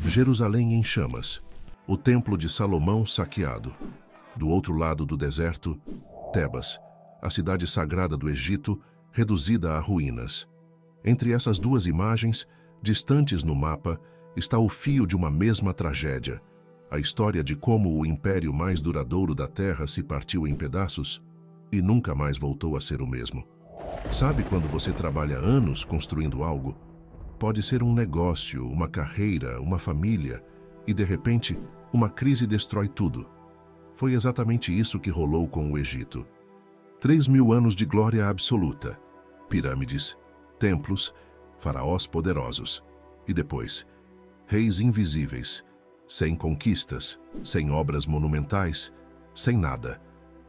Jerusalém em chamas. O Templo de Salomão saqueado. Do outro lado do deserto, Tebas, a cidade sagrada do Egito, reduzida a ruínas. Entre essas duas imagens, distantes no mapa, está o fio de uma mesma tragédia. A história de como o império mais duradouro da Terra se partiu em pedaços e nunca mais voltou a ser o mesmo. Sabe quando você trabalha anos construindo algo? Pode ser um negócio, uma carreira, uma família, e de repente, uma crise destrói tudo. Foi exatamente isso que rolou com o Egito. 3.000 anos de glória absoluta, pirâmides, templos, faraós poderosos. E depois, reis invisíveis, sem conquistas, sem obras monumentais, sem nada.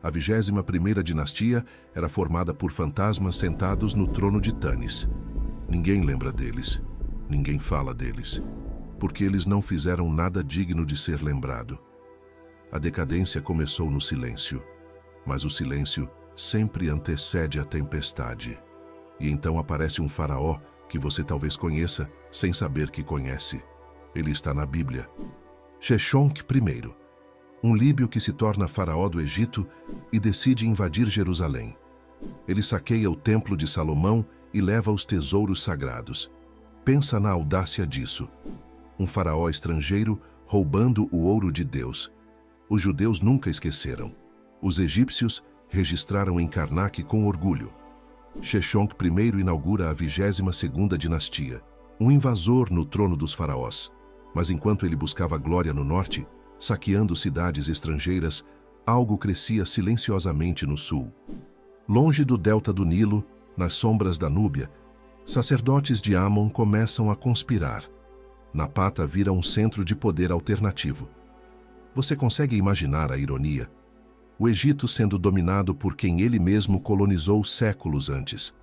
A 21ª dinastia era formada por fantasmas sentados no trono de Tanis. Ninguém lembra deles, ninguém fala deles, porque eles não fizeram nada digno de ser lembrado. A decadência começou no silêncio, mas o silêncio sempre antecede a tempestade. E então aparece um faraó que você talvez conheça sem saber que conhece. Ele está na Bíblia. Sheshonq I, um líbio que se torna faraó do Egito e decide invadir Jerusalém. Ele saqueia o Templo de Salomão e leva os tesouros sagrados. Pensa na audácia disso. Um faraó estrangeiro roubando o ouro de Deus. Os judeus nunca esqueceram. Os egípcios registraram em Karnak com orgulho. Sheshonq I inaugura a 22ª dinastia, um invasor no trono dos faraós. Mas enquanto ele buscava glória no norte, saqueando cidades estrangeiras, algo crescia silenciosamente no sul. Longe do delta do Nilo, nas sombras da Núbia, sacerdotes de Amon começam a conspirar. Napata vira um centro de poder alternativo. Você consegue imaginar a ironia? O Egito sendo dominado por quem ele mesmo colonizou séculos antes.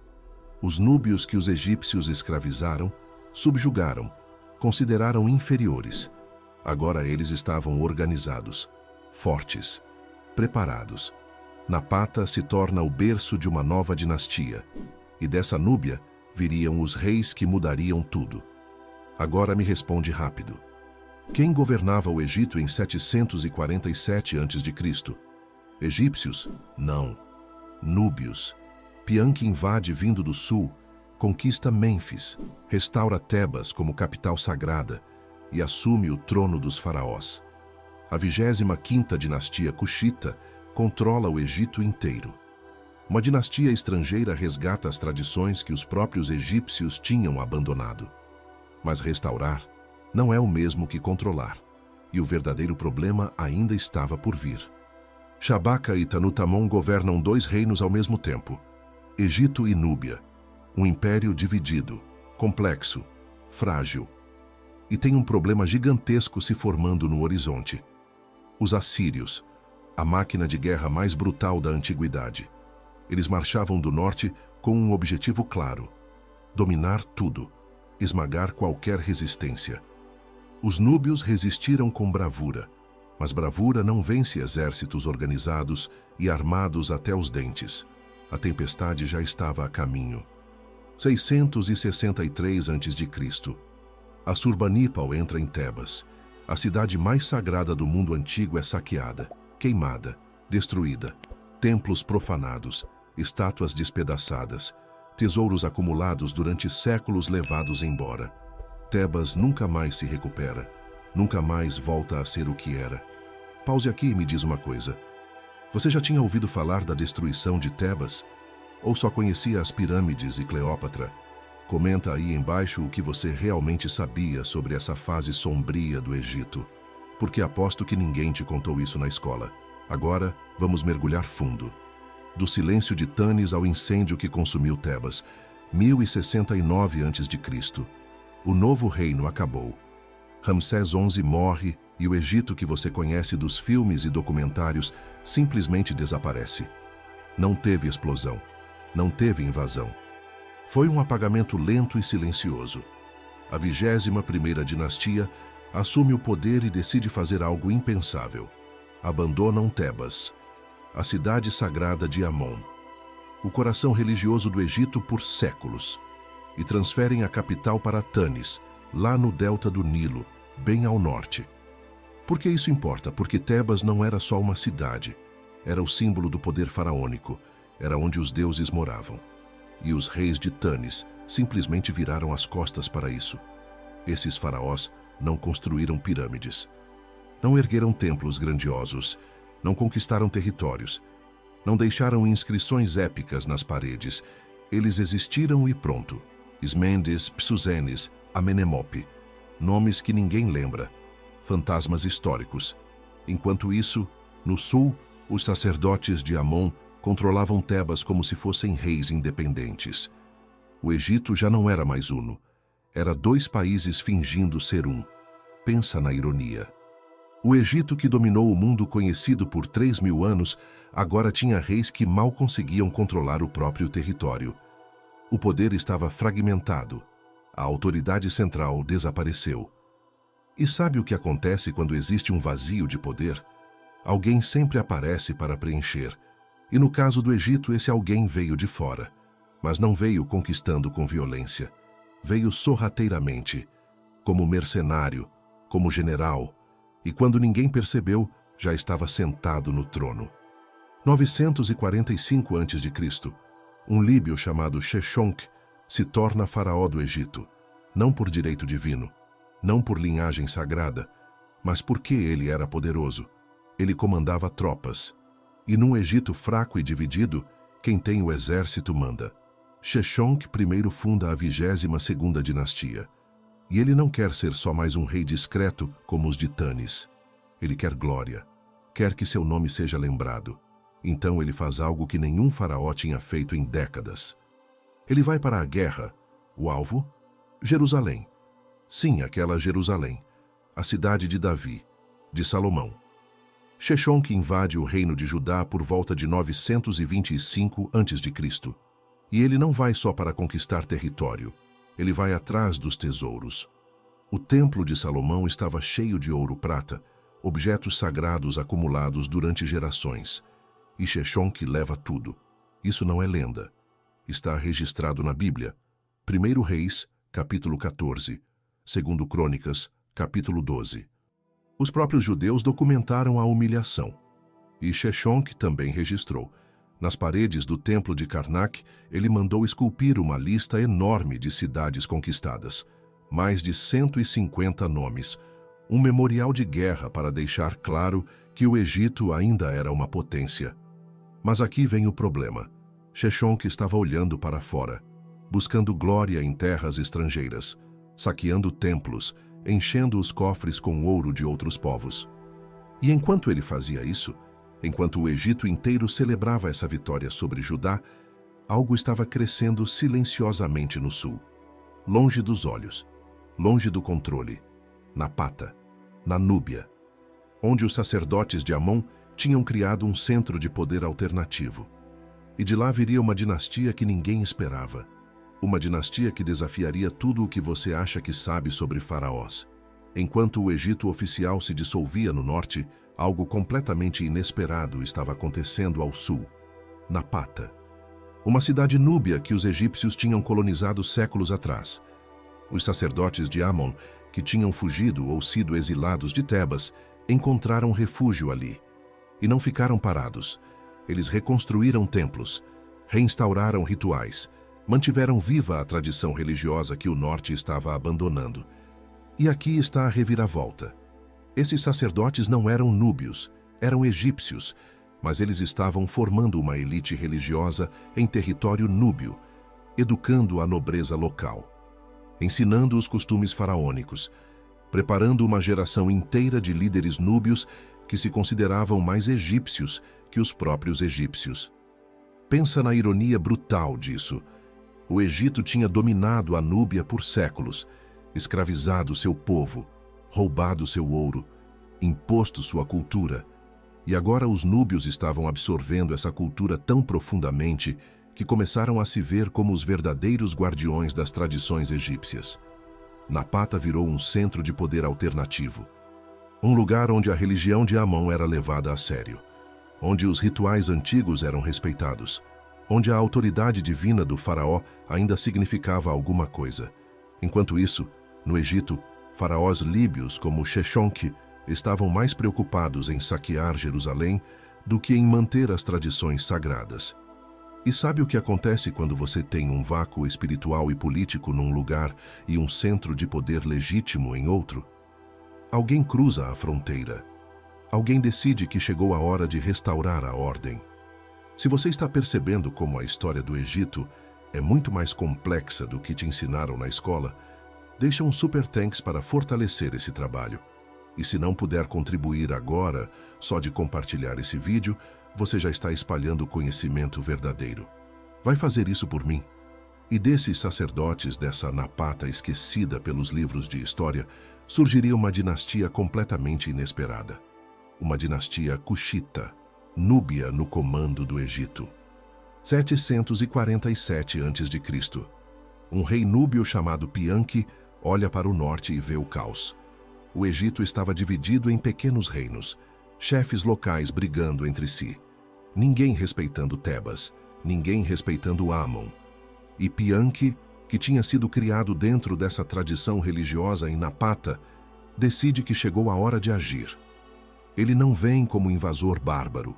Os núbios que os egípcios escravizaram, subjugaram, consideraram inferiores. Agora eles estavam organizados, fortes, preparados. Napata se torna o berço de uma nova dinastia, e dessa Núbia viriam os reis que mudariam tudo. Agora me responde rápido. Quem governava o Egito em 747 a.C.? Egípcios? Não. Núbios. Pianque invade vindo do sul, conquista Mênfis, restaura Tebas como capital sagrada e assume o trono dos faraós. A 25ª dinastia Cuxita controla o Egito inteiro. Uma dinastia estrangeira resgata as tradições que os próprios egípcios tinham abandonado. Mas restaurar não é o mesmo que controlar, e o verdadeiro problema ainda estava por vir. Shabaka e Tanutamon governam dois reinos ao mesmo tempo, Egito e Núbia, um império dividido, complexo, frágil. E tem um problema gigantesco se formando no horizonte. Os assírios, a máquina de guerra mais brutal da antiguidade. Eles marchavam do norte com um objetivo claro: dominar tudo, esmagar qualquer resistência. Os núbios resistiram com bravura, mas bravura não vence exércitos organizados e armados até os dentes. A tempestade já estava a caminho. 663 a.C. Assurbanipal entra em Tebas. A cidade mais sagrada do mundo antigo é saqueada, queimada, destruída. Templos profanados, estátuas despedaçadas, tesouros acumulados durante séculos levados embora. Tebas nunca mais se recupera, nunca mais volta a ser o que era. Pause aqui e me diz uma coisa. Você já tinha ouvido falar da destruição de Tebas? Ou só conhecia as pirâmides e Cleópatra? Comenta aí embaixo o que você realmente sabia sobre essa fase sombria do Egito, porque aposto que ninguém te contou isso na escola. Agora, vamos mergulhar fundo. Do silêncio de Tanis ao incêndio que consumiu Tebas, 1069 a.C. O novo reino acabou. Ramsés XI morre e o Egito que você conhece dos filmes e documentários simplesmente desaparece. Não teve explosão, não teve invasão. Foi um apagamento lento e silencioso. A 21ª dinastia assume o poder e decide fazer algo impensável. Abandonam Tebas, a cidade sagrada de Amon, o coração religioso do Egito por séculos, e transferem a capital para Tanis, lá no delta do Nilo, bem ao norte. Por que isso importa? Porque Tebas não era só uma cidade, era o símbolo do poder faraônico, era onde os deuses moravam. E os reis de Tanis simplesmente viraram as costas para isso. Esses faraós não construíram pirâmides, não ergueram templos grandiosos, não conquistaram territórios, não deixaram inscrições épicas nas paredes. Eles existiram e pronto. Ismendes, Psusenes, Amenemope, nomes que ninguém lembra, fantasmas históricos. Enquanto isso, no sul, os sacerdotes de Amon controlavam Tebas como se fossem reis independentes. O Egito já não era mais uno. Era dois países fingindo ser um. Pensa na ironia. O Egito, que dominou o mundo conhecido por 3.000 anos, agora tinha reis que mal conseguiam controlar o próprio território. O poder estava fragmentado. A autoridade central desapareceu. E sabe o que acontece quando existe um vazio de poder? Alguém sempre aparece para preencher. E no caso do Egito, esse alguém veio de fora. Mas não veio conquistando com violência. Veio sorrateiramente, como mercenário, como general, e quando ninguém percebeu, já estava sentado no trono. 945 a.C., um líbio chamado Sheshonq se torna faraó do Egito, não por direito divino, não por linhagem sagrada, mas porque ele era poderoso. Ele comandava tropas. E num Egito fraco e dividido, quem tem o exército manda. Sheshonq primeiro funda a 22ª dinastia. E ele não quer ser só mais um rei discreto como os de Tanis. Ele quer glória, quer que seu nome seja lembrado. Então ele faz algo que nenhum faraó tinha feito em décadas. Ele vai para a guerra. O alvo? Jerusalém. Sim, aquela Jerusalém, a cidade de Davi, de Salomão. Sheshonq invade o reino de Judá por volta de 925 a.C. E ele não vai só para conquistar território. Ele vai atrás dos tesouros. O templo de Salomão estava cheio de ouro-prata, objetos sagrados acumulados durante gerações. E Sheshonq leva tudo. Isso não é lenda. Está registrado na Bíblia. 1 Reis, capítulo 14. 2 Crônicas, capítulo 12. Os próprios judeus documentaram a humilhação. E Sheshonq também registrou. Nas paredes do templo de Karnak, ele mandou esculpir uma lista enorme de cidades conquistadas. Mais de 150 nomes. Um memorial de guerra para deixar claro que o Egito ainda era uma potência. Mas aqui vem o problema. Sheshonq estava olhando para fora, buscando glória em terras estrangeiras, saqueando templos, enchendo os cofres com ouro de outros povos. E enquanto ele fazia isso, enquanto o Egito inteiro celebrava essa vitória sobre Judá, algo estava crescendo silenciosamente no sul, longe dos olhos, longe do controle, na Pata, na Núbia, onde os sacerdotes de Amon tinham criado um centro de poder alternativo. E de lá viria uma dinastia que ninguém esperava. Uma dinastia que desafiaria tudo o que você acha que sabe sobre faraós. Enquanto o Egito oficial se dissolvia no norte, algo completamente inesperado estava acontecendo ao sul, na Pata. Uma cidade núbia que os egípcios tinham colonizado séculos atrás. Os sacerdotes de Amon, que tinham fugido ou sido exilados de Tebas, encontraram refúgio ali. E não ficaram parados. Eles reconstruíram templos, reinstauraram rituais, mantiveram viva a tradição religiosa que o norte estava abandonando. E aqui está a reviravolta. Esses sacerdotes não eram núbios, eram egípcios, mas eles estavam formando uma elite religiosa em território núbio, educando a nobreza local, ensinando os costumes faraônicos, preparando uma geração inteira de líderes núbios que se consideravam mais egípcios que os próprios egípcios. Pensa na ironia brutal disso. O Egito tinha dominado a Núbia por séculos, escravizado seu povo, roubado seu ouro, imposto sua cultura. E agora os núbios estavam absorvendo essa cultura tão profundamente que começaram a se ver como os verdadeiros guardiões das tradições egípcias. Napata virou um centro de poder alternativo. Um lugar onde a religião de Amon era levada a sério, onde os rituais antigos eram respeitados, onde a autoridade divina do faraó ainda significava alguma coisa. Enquanto isso, no Egito, Faraós líbios como Sheshonq estavam mais preocupados em saquear Jerusalém do que em manter as tradições sagradas. E sabe o que acontece quando você tem um vácuo espiritual e político num lugar e um centro de poder legítimo em outro? Alguém cruza a fronteira. Alguém decide que chegou a hora de restaurar a ordem. Se você está percebendo como a história do Egito é muito mais complexa do que te ensinaram na escola, deixa um super thanks para fortalecer esse trabalho. E se não puder contribuir agora, só de compartilhar esse vídeo, você já está espalhando o conhecimento verdadeiro. Vai fazer isso por mim. E desses sacerdotes dessa Napata esquecida pelos livros de história, surgiria uma dinastia completamente inesperada. Uma dinastia cuxita, núbia no comando do Egito. 747 a.C. Um rei núbio chamado Pianki olha para o norte e vê o caos. O Egito estava dividido em pequenos reinos, chefes locais brigando entre si. Ninguém respeitando Tebas, ninguém respeitando Amon. E Pianki, que tinha sido criado dentro dessa tradição religiosa em Napata, decide que chegou a hora de agir. Ele não vem como invasor bárbaro,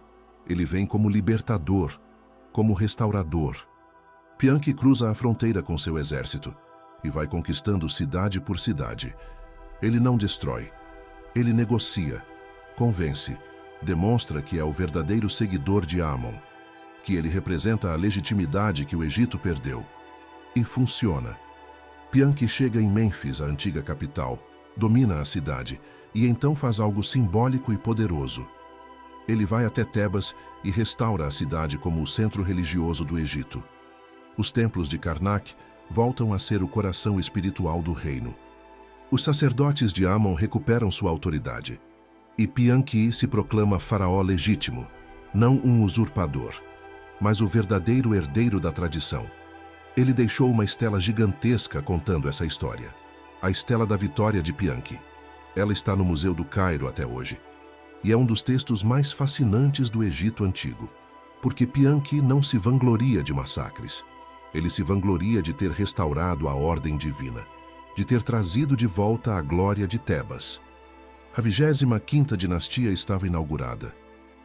ele vem como libertador, como restaurador. Pianki cruza a fronteira com seu exército e vai conquistando cidade por cidade. Ele não destrói, ele negocia, convence, demonstra que é o verdadeiro seguidor de Amon, que ele representa a legitimidade que o Egito perdeu. E funciona. Pianki chega em Mênfis, a antiga capital, domina a cidade e então faz algo simbólico e poderoso. Ele vai até Tebas e restaura a cidade como o centro religioso do Egito. Os templos de Karnak voltam a ser o coração espiritual do reino. Os sacerdotes de Amon recuperam sua autoridade. E Pianki se proclama faraó legítimo, não um usurpador, mas o verdadeiro herdeiro da tradição. Ele deixou uma estela gigantesca contando essa história. A estela da vitória de Pianki. Ela está no Museu do Cairo até hoje. E é um dos textos mais fascinantes do Egito Antigo, porque Pianki não se vangloria de massacres. Ele se vangloria de ter restaurado a ordem divina, de ter trazido de volta a glória de Tebas. A 25ª dinastia estava inaugurada,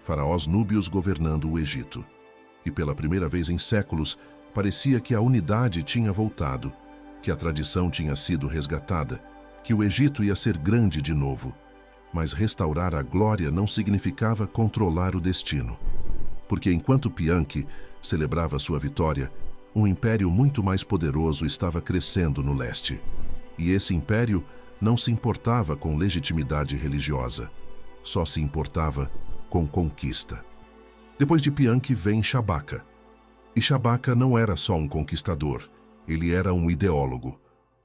faraós núbios governando o Egito. E pela primeira vez em séculos, parecia que a unidade tinha voltado, que a tradição tinha sido resgatada, que o Egito ia ser grande de novo. Mas restaurar a glória não significava controlar o destino. Porque enquanto Pianki celebrava sua vitória, um império muito mais poderoso estava crescendo no leste. E esse império não se importava com legitimidade religiosa, só se importava com conquista. Depois de Pianki vem Shabaka. E Shabaka não era só um conquistador, ele era um ideólogo,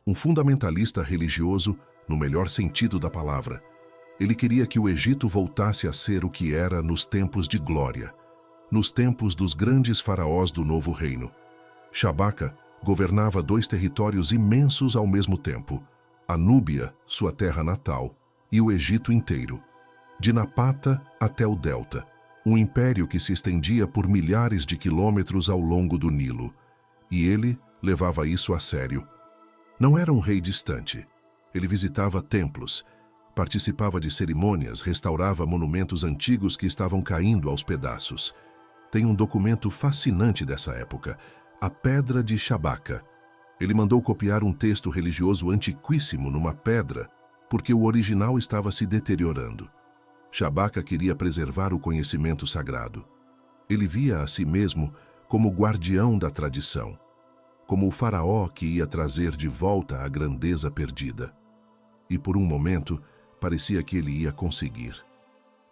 um fundamentalista religioso no melhor sentido da palavra. Ele queria que o Egito voltasse a ser o que era nos tempos de glória, nos tempos dos grandes faraós do novo reino. Shabaka governava 2 territórios imensos ao mesmo tempo, a Núbia, sua terra natal, e o Egito inteiro, de Napata até o Delta, um império que se estendia por milhares de quilômetros ao longo do Nilo, e ele levava isso a sério. Não era um rei distante. Ele visitava templos, participava de cerimônias, restaurava monumentos antigos que estavam caindo aos pedaços. Tem um documento fascinante dessa época, a Pedra de Shabaka. Ele mandou copiar um texto religioso antiquíssimo numa pedra, porque o original estava se deteriorando. Shabaka queria preservar o conhecimento sagrado. Ele via a si mesmo como guardião da tradição, como o faraó que ia trazer de volta a grandeza perdida. E por um momento, parecia que ele ia conseguir.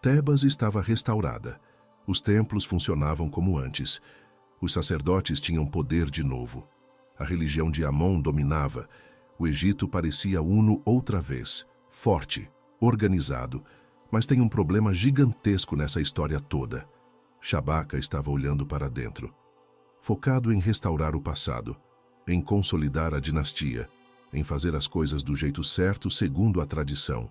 Tebas estava restaurada. Os templos funcionavam como antes. Os sacerdotes tinham poder de novo. A religião de Amon dominava. O Egito parecia uno outra vez, forte, organizado. Mas tem um problema gigantesco nessa história toda. Shabaka estava olhando para dentro, focado em restaurar o passado, em consolidar a dinastia, em fazer as coisas do jeito certo segundo a tradição.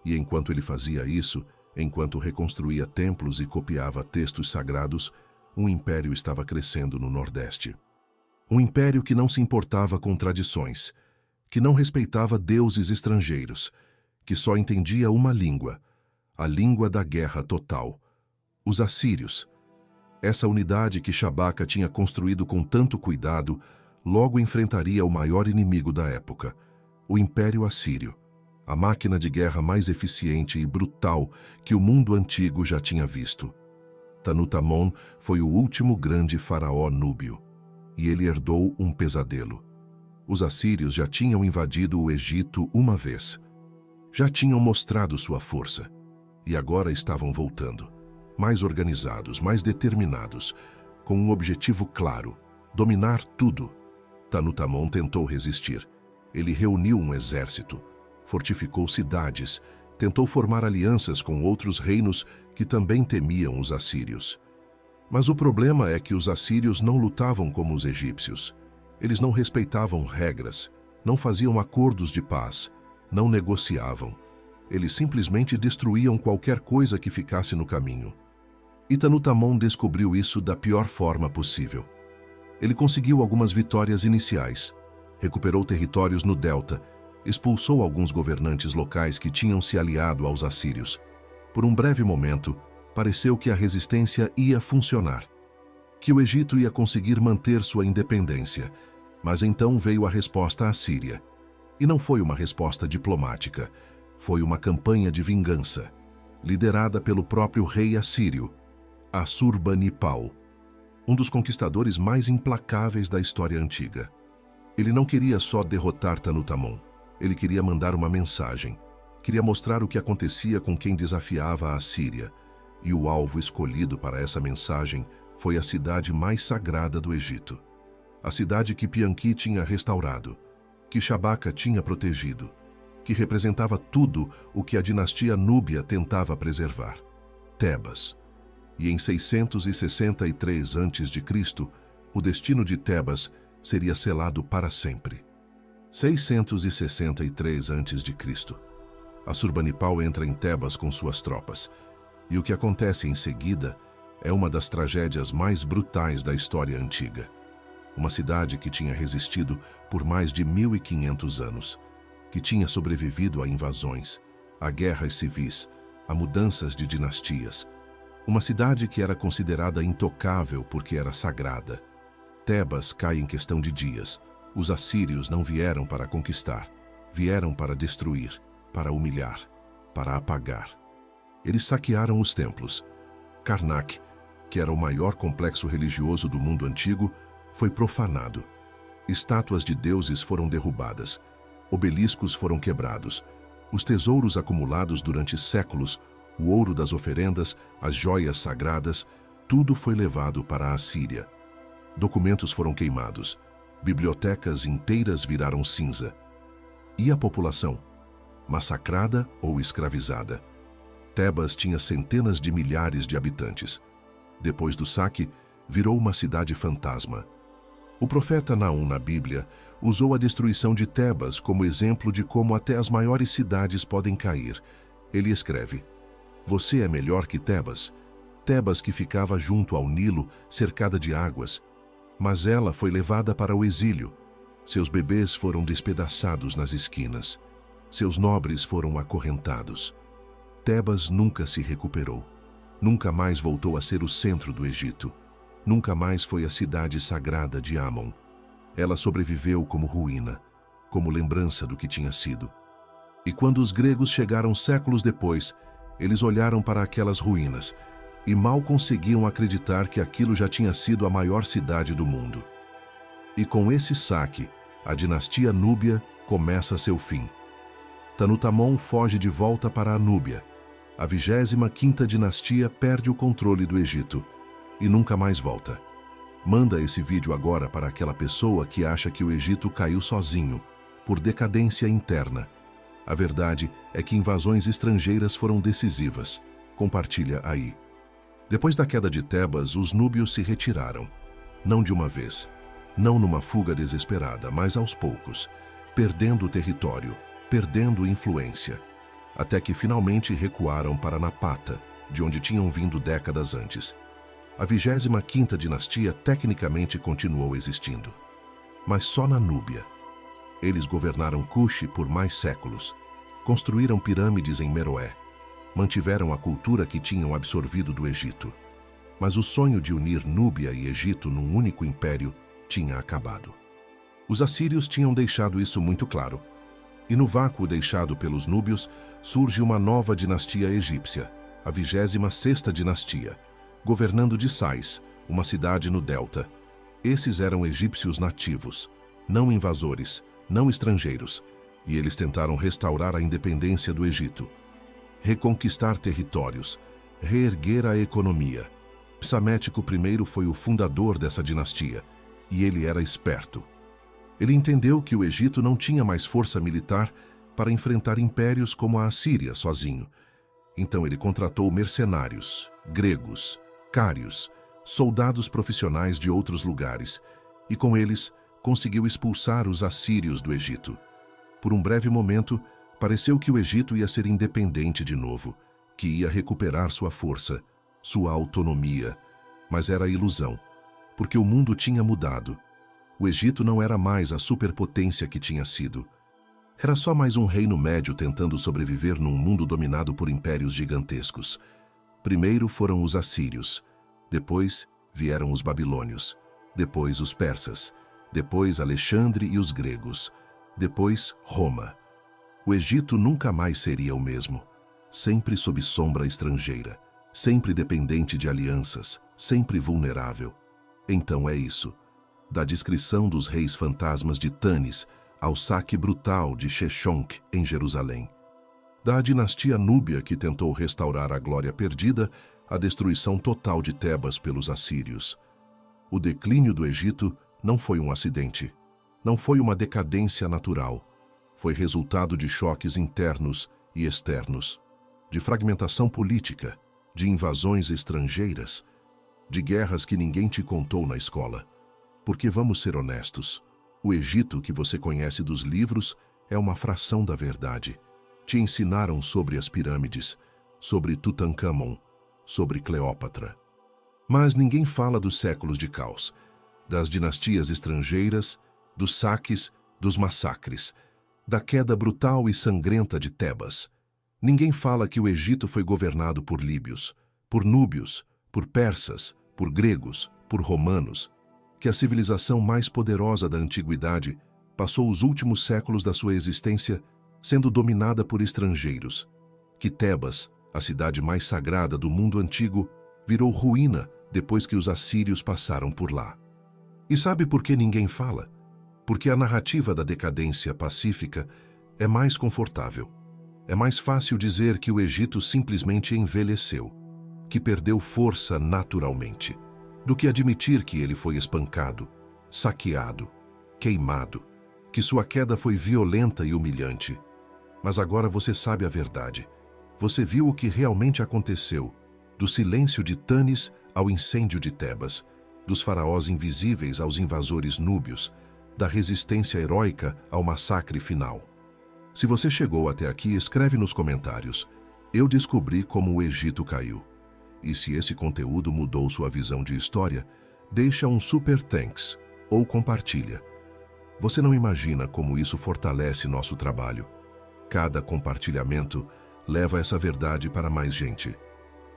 E enquanto ele fazia isso, enquanto reconstruía templos e copiava textos sagrados, um império estava crescendo no Nordeste. Um império que não se importava com tradições, que não respeitava deuses estrangeiros, que só entendia uma língua, a língua da guerra total: os assírios. Essa unidade que Shabaka tinha construído com tanto cuidado logo enfrentaria o maior inimigo da época, o Império Assírio, a máquina de guerra mais eficiente e brutal que o mundo antigo já tinha visto. Tanutamon foi o último grande faraó núbio, e ele herdou um pesadelo. Os assírios já tinham invadido o Egito uma vez. Já tinham mostrado sua força, e agora estavam voltando, mais organizados, mais determinados, com um objetivo claro: dominar tudo. Tanutamon tentou resistir. Ele reuniu um exército, fortificou cidades, tentou formar alianças com outros reinos que também temiam os assírios. Mas o problema é que os assírios não lutavam como os egípcios. Eles não respeitavam regras, não faziam acordos de paz, não negociavam. Eles simplesmente destruíam qualquer coisa que ficasse no caminho. E Tanutamon descobriu isso da pior forma possível. Ele conseguiu algumas vitórias iniciais, recuperou territórios no delta, expulsou alguns governantes locais que tinham se aliado aos assírios. Por um breve momento, pareceu que a resistência ia funcionar, que o Egito ia conseguir manter sua independência. Mas então veio a resposta assíria. E não foi uma resposta diplomática, foi uma campanha de vingança, liderada pelo próprio rei assírio, Assurbanipal, um dos conquistadores mais implacáveis da história antiga. Ele não queria só derrotar Tanutamon, ele queria mandar uma mensagem, queria mostrar o que acontecia com quem desafiava a Assíria, e o alvo escolhido para essa mensagem foi a cidade mais sagrada do Egito. A cidade que Pianki tinha restaurado, que Shabaka tinha protegido, que representava tudo o que a dinastia núbia tentava preservar: Tebas. E em 663 a.C., o destino de Tebas seria selado para sempre. 663 a.C. Assurbanipal entra em Tebas com suas tropas, e o que acontece em seguida é uma das tragédias mais brutais da história antiga. Uma cidade que tinha resistido por mais de 1.500 anos, que tinha sobrevivido a invasões, a guerras civis, a mudanças de dinastias. Uma cidade que era considerada intocável porque era sagrada. Tebas cai em questão de dias. Os assírios não vieram para conquistar, vieram para destruir, para humilhar, para apagar. Eles saquearam os templos. Karnak, que era o maior complexo religioso do mundo antigo, foi profanado. Estátuas de deuses foram derrubadas. Obeliscos foram quebrados. Os tesouros acumulados durante séculos, o ouro das oferendas, as joias sagradas, tudo foi levado para a Assíria. Documentos foram queimados. Bibliotecas inteiras viraram cinza. E a população? Massacrada ou escravizada. Tebas tinha centenas de milhares de habitantes. Depois do saque, virou uma cidade fantasma. O profeta Naum, na Bíblia, usou a destruição de Tebas como exemplo de como até as maiores cidades podem cair. Ele escreve: "Você é melhor que Tebas, Tebas que ficava junto ao Nilo, cercada de águas. Mas ela foi levada para o exílio. Seus bebês foram despedaçados nas esquinas. Seus nobres foram acorrentados. Tebas nunca se recuperou. Nunca mais voltou a ser o centro do Egito. Nunca mais foi a cidade sagrada de Amon. Ela sobreviveu como ruína, como lembrança do que tinha sido. E quando os gregos chegaram séculos depois, eles olharam para aquelas ruínas e mal conseguiam acreditar que aquilo já tinha sido a maior cidade do mundo. E com esse saque, a dinastia núbia começa seu fim. Tanutamon foge de volta para a Núbia. A 25ª dinastia perde o controle do Egito e nunca mais volta. Manda esse vídeo agora para aquela pessoa que acha que o Egito caiu sozinho, por decadência interna. A verdade é que invasões estrangeiras foram decisivas. Compartilha aí. Depois da queda de Tebas, os núbios se retiraram. Não de uma vez, não numa fuga desesperada, mas aos poucos, perdendo território, perdendo influência, até que finalmente recuaram para Napata, de onde tinham vindo décadas antes. A 25ª dinastia tecnicamente continuou existindo, mas só na Núbia. Eles governaram Cuxi por mais séculos. Construíram pirâmides em Meroé. Mantiveram a cultura que tinham absorvido do Egito. Mas o sonho de unir Núbia e Egito num único império tinha acabado. Os assírios tinham deixado isso muito claro. E no vácuo deixado pelos núbios, surge uma nova dinastia egípcia, a 26ª dinastia, governando de Sais, uma cidade no delta. Esses eram egípcios nativos, não invasores, não estrangeiros, e eles tentaram restaurar a independência do Egito, reconquistar territórios, reerguer a economia. Psamético I foi o fundador dessa dinastia, e ele era esperto. Ele entendeu que o Egito não tinha mais força militar para enfrentar impérios como a Assíria sozinho. Então ele contratou mercenários, gregos, cários, soldados profissionais de outros lugares, e com eles conseguiu expulsar os assírios do Egito. Por um breve momento, pareceu que o Egito ia ser independente de novo, que ia recuperar sua força, sua autonomia, mas era ilusão, porque o mundo tinha mudado. O Egito não era mais a superpotência que tinha sido. Era só mais um reino médio tentando sobreviver num mundo dominado por impérios gigantescos. Primeiro foram os assírios, depois vieram os babilônios, depois os persas, depois Alexandre e os gregos, depois Roma. O Egito nunca mais seria o mesmo, sempre sob sombra estrangeira, sempre dependente de alianças, sempre vulnerável. Então é isso, da descrição dos reis fantasmas de Tanis ao saque brutal de Sheshonq em Jerusalém. Da dinastia núbia que tentou restaurar a glória perdida, à destruição total de Tebas pelos assírios. O declínio do Egito não foi um acidente, não foi uma decadência natural. Foi resultado de choques internos e externos, de fragmentação política, de invasões estrangeiras, de guerras que ninguém te contou na escola. Porque vamos ser honestos, o Egito que você conhece dos livros é uma fração da verdade. Te ensinaram sobre as pirâmides, sobre Tutankhamon, sobre Cleópatra. Mas ninguém fala dos séculos de caos, das dinastias estrangeiras, dos saques, dos massacres, da queda brutal e sangrenta de Tebas. Ninguém fala que o Egito foi governado por líbios, por núbios, por persas, por gregos, por romanos, que a civilização mais poderosa da antiguidade passou os últimos séculos da sua existência sendo dominada por estrangeiros, que Tebas, a cidade mais sagrada do mundo antigo, virou ruína depois que os assírios passaram por lá. E sabe por que ninguém fala? Porque a narrativa da decadência pacífica é mais confortável. É mais fácil dizer que o Egito simplesmente envelheceu, que perdeu força naturalmente, do que admitir que ele foi espancado, saqueado, queimado, que sua queda foi violenta e humilhante. Mas agora você sabe a verdade. Você viu o que realmente aconteceu, do silêncio de Tanis ao incêndio de Tebas, dos faraós invisíveis aos invasores núbios, da resistência heróica ao massacre final. Se você chegou até aqui, escreve nos comentários: eu descobri como o Egito caiu. E se esse conteúdo mudou sua visão de história, deixa um super thanks ou compartilha. Você não imagina como isso fortalece nosso trabalho. Cada compartilhamento leva essa verdade para mais gente.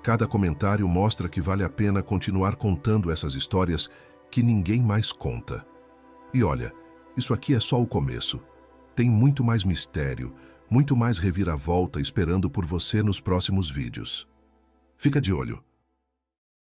Cada comentário mostra que vale a pena continuar contando essas histórias que ninguém mais conta. E olha, isso aqui é só o começo. Tem muito mais mistério, muito mais reviravolta esperando por você nos próximos vídeos. Fica de olho.